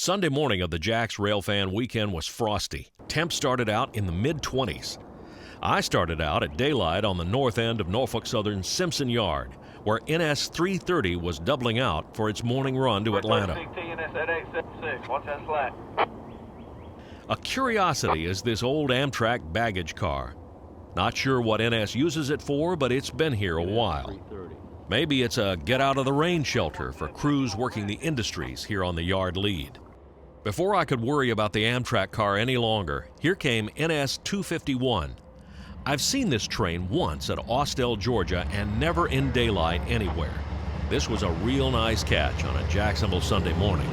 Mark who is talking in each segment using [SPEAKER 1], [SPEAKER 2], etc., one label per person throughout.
[SPEAKER 1] Sunday morning of the Jax Railfan weekend was frosty. Temps started out in the mid-20s. I started out at daylight on the north end of Norfolk Southern's Simpson Yard, where NS 330 was doubling out for its morning run to Atlanta. A curiosity is this old Amtrak baggage car. Not sure what NS uses it for, but it's been here a while. Maybe it's a get-out-of-the-rain shelter for crews working the industries here on the yard lead. Before I could worry about the Amtrak car any longer, here came NS 251. I've seen this train once at Austell, Georgia, and never in daylight anywhere. This was a real nice catch on a Jacksonville Sunday morning.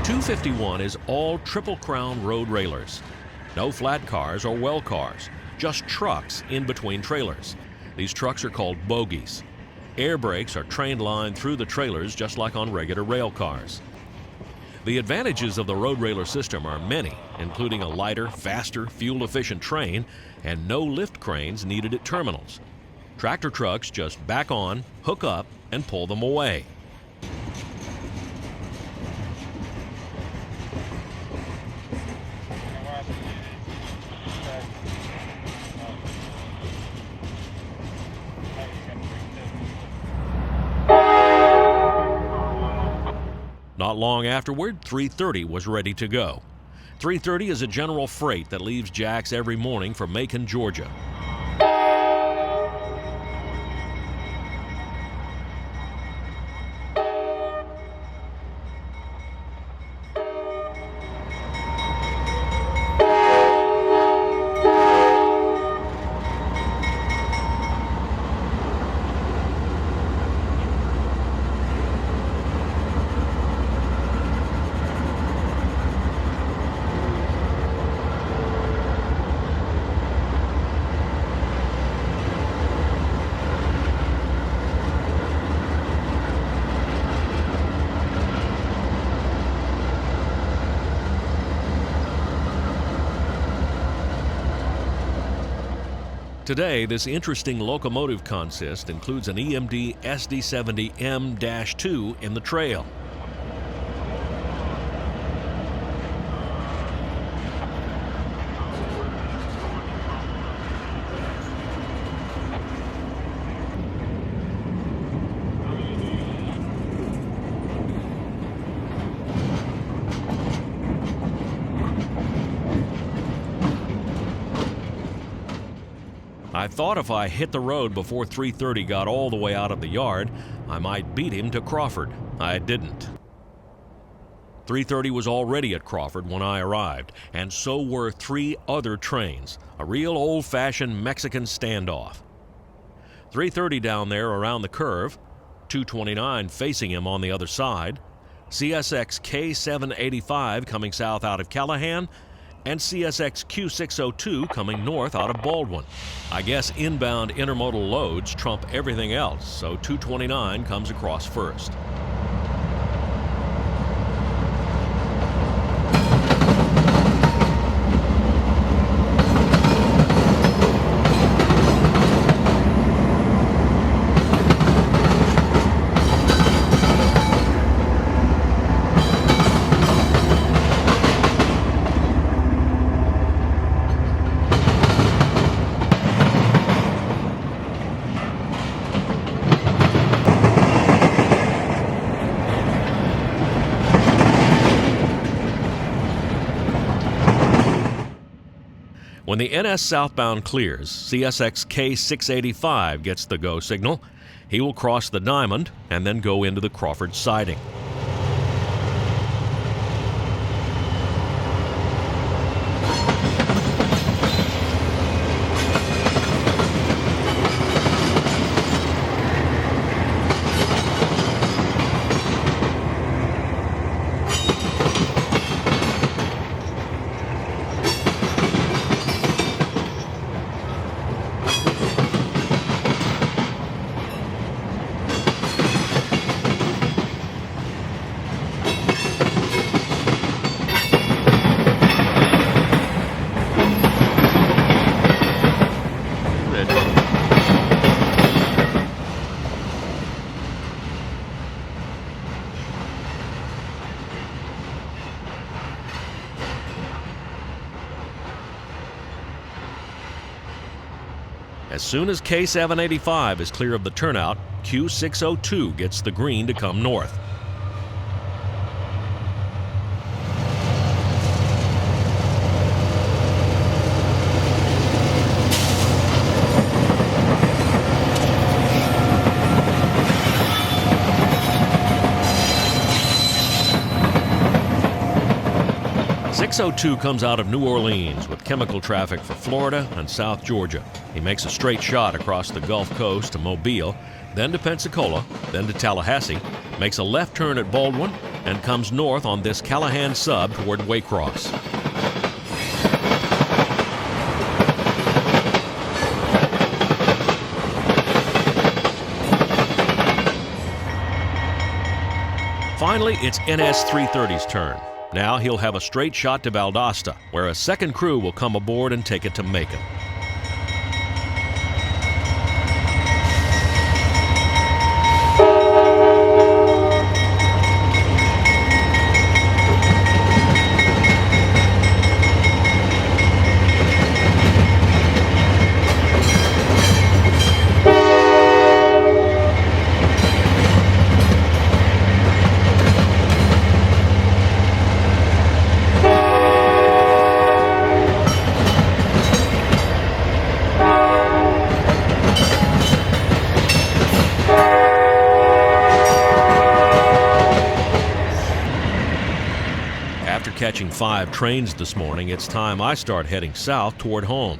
[SPEAKER 1] .251 is all Triple Crown road railers. No flat cars or well cars, just trucks in between trailers. These trucks are called bogies. Air brakes are trained lined through the trailers just like on regular rail cars. The advantages of the road railer system are many, including a lighter, faster, fuel-efficient train and no lift cranes needed at terminals. Tractor trucks just back on, hook up, and pull them away. Not long afterward, 330 was ready to go. 330 is a general freight that leaves Jax every morning for Macon, Georgia. Today, this interesting locomotive consist includes an EMD SD70M-2 in the trail. I thought if I hit the road before 330 got all the way out of the yard, I might beat him to Crawford. I didn't. 330 was already at Crawford when I arrived, and so were 3 other trains, a real old-fashioned Mexican standoff. 330 down there around the curve, 229 facing him on the other side, CSX K785 coming south out of Callahan, and CSX Q602 coming north out of Baldwin. I guess inbound intermodal loads trump everything else, so 229 comes across first. When the NS southbound clears, CSX K685 gets the go signal. He will cross the diamond and then go into the Crawford siding. As soon as K785 is clear of the turnout, Q602 gets the green to come north. Q602 comes out of New Orleans with chemical traffic for Florida and South Georgia. He makes a straight shot across the Gulf Coast to Mobile, then to Pensacola, then to Tallahassee, makes a left turn at Baldwin, and comes north on this Callahan sub toward Waycross. Finally, it's NS 330's turn. Now he'll have a straight shot to Valdosta, where a second crew will come aboard and take it to Macon. Catching 5 trains this morning, it's time I start heading south toward home.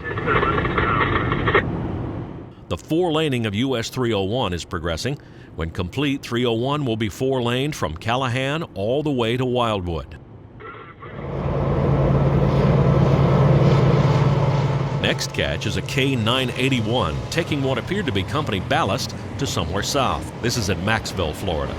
[SPEAKER 1] The 4-laning of US 301 is progressing. When complete, 301 will be 4-laned from Callahan all the way to Wildwood. Next catch is a K981, taking what appeared to be company ballast to somewhere south. This is at Maxville, Florida.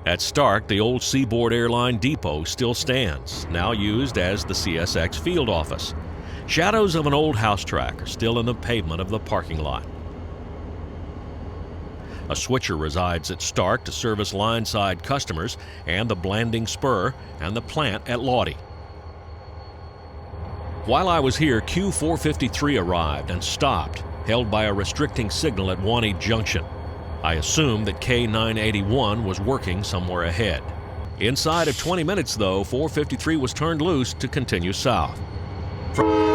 [SPEAKER 1] At Starke, the old Seaboard Airline depot still stands, now used as the CSX field office. Shadows of an old house track are still in the pavement of the parking lot. A switcher resides at Starke to service line-side customers and the Blanding Spur and the plant at Lawdy. While I was here, Q453 arrived and stopped, held by a restricting signal at Wanee Junction. I assumed that K981 was working somewhere ahead. Inside of 20 minutes, though, 453 was turned loose to continue south.
[SPEAKER 2] Let's see.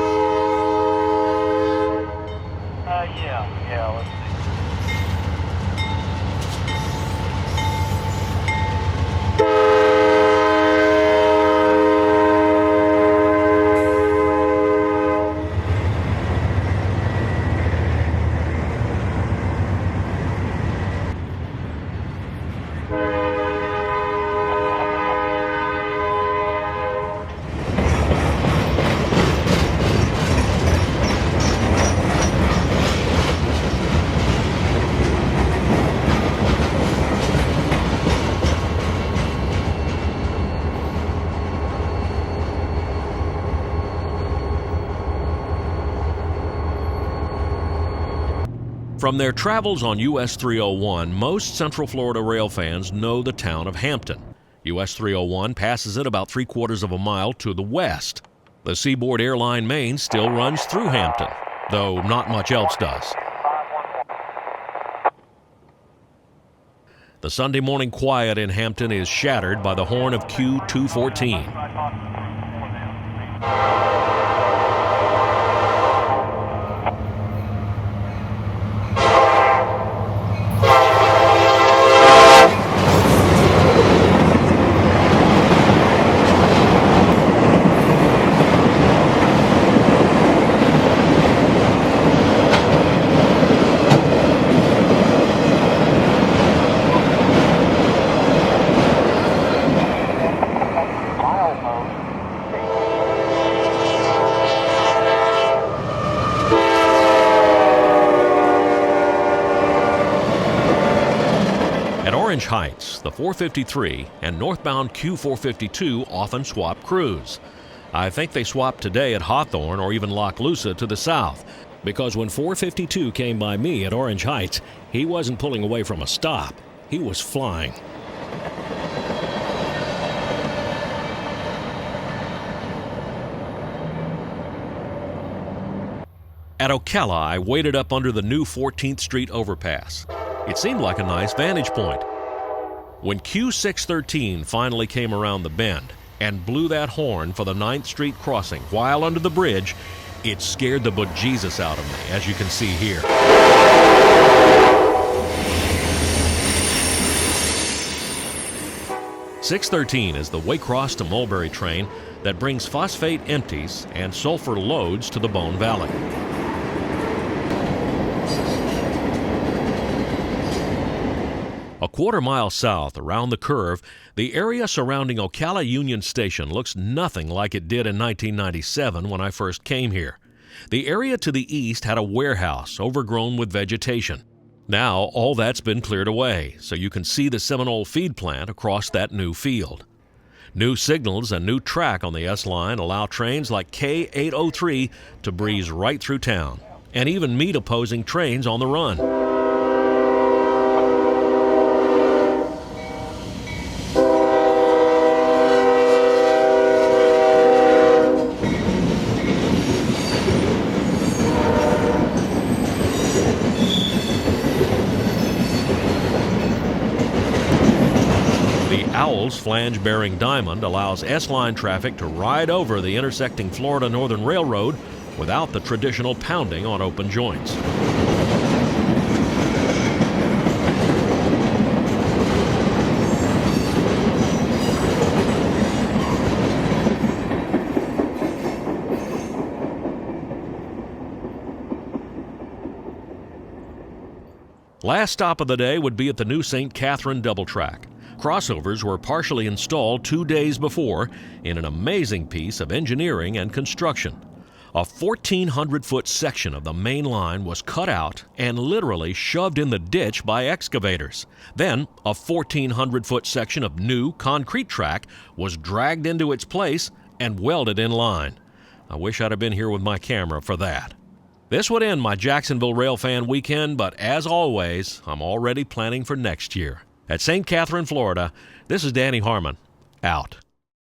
[SPEAKER 1] From their travels on US 301, most Central Florida rail fans know the town of Hampton. US 301 passes it about 3/4 of a mile to the west. The Seaboard Airline main still runs through Hampton, though not much else does. The Sunday morning quiet in Hampton is shattered by the horn of Q214. Heights, the 453 and northbound Q452 often swap crews. I think they swapped today at Hawthorne or even Lochloosa to the south, because when 452 came by me at Orange Heights, he wasn't pulling away from a stop. He was flying. At Ocala, I waited up under the new 14th Street overpass. It seemed like a nice vantage point. When Q613 finally came around the bend and blew that horn for the 9th Street crossing while under the bridge, it scared the bejesus out of me, as you can see here. .613 is the Waycross to Mulberry train that brings phosphate empties and sulfur loads to the Bone Valley. A quarter-mile south around the curve, the area surrounding Ocala Union Station looks nothing like it did in 1997 when I first came here. The area to the east had a warehouse overgrown with vegetation. Now all that's been cleared away, so you can see the Seminole feed plant across that new field. New signals and new track on the S-line allow trains like K803 to breeze right through town, and even meet opposing trains on the run. Owl's flange-bearing diamond allows S-line traffic to ride over the intersecting Florida Northern Railroad without the traditional pounding on open joints. Last stop of the day would be at the new St. Catherine double track. Crossovers were partially installed 2 days before in an amazing piece of engineering and construction. A 1,400-foot section of the main line was cut out and literally shoved in the ditch by excavators. Then, a 1,400-foot section of new concrete track was dragged into its place and welded in line. I wish I'd have been here with my camera for that. This would end my Jacksonville Railfan weekend, but as always, I'm already planning for next year. At St. Catherine, Florida, this is Danny Harmon, out.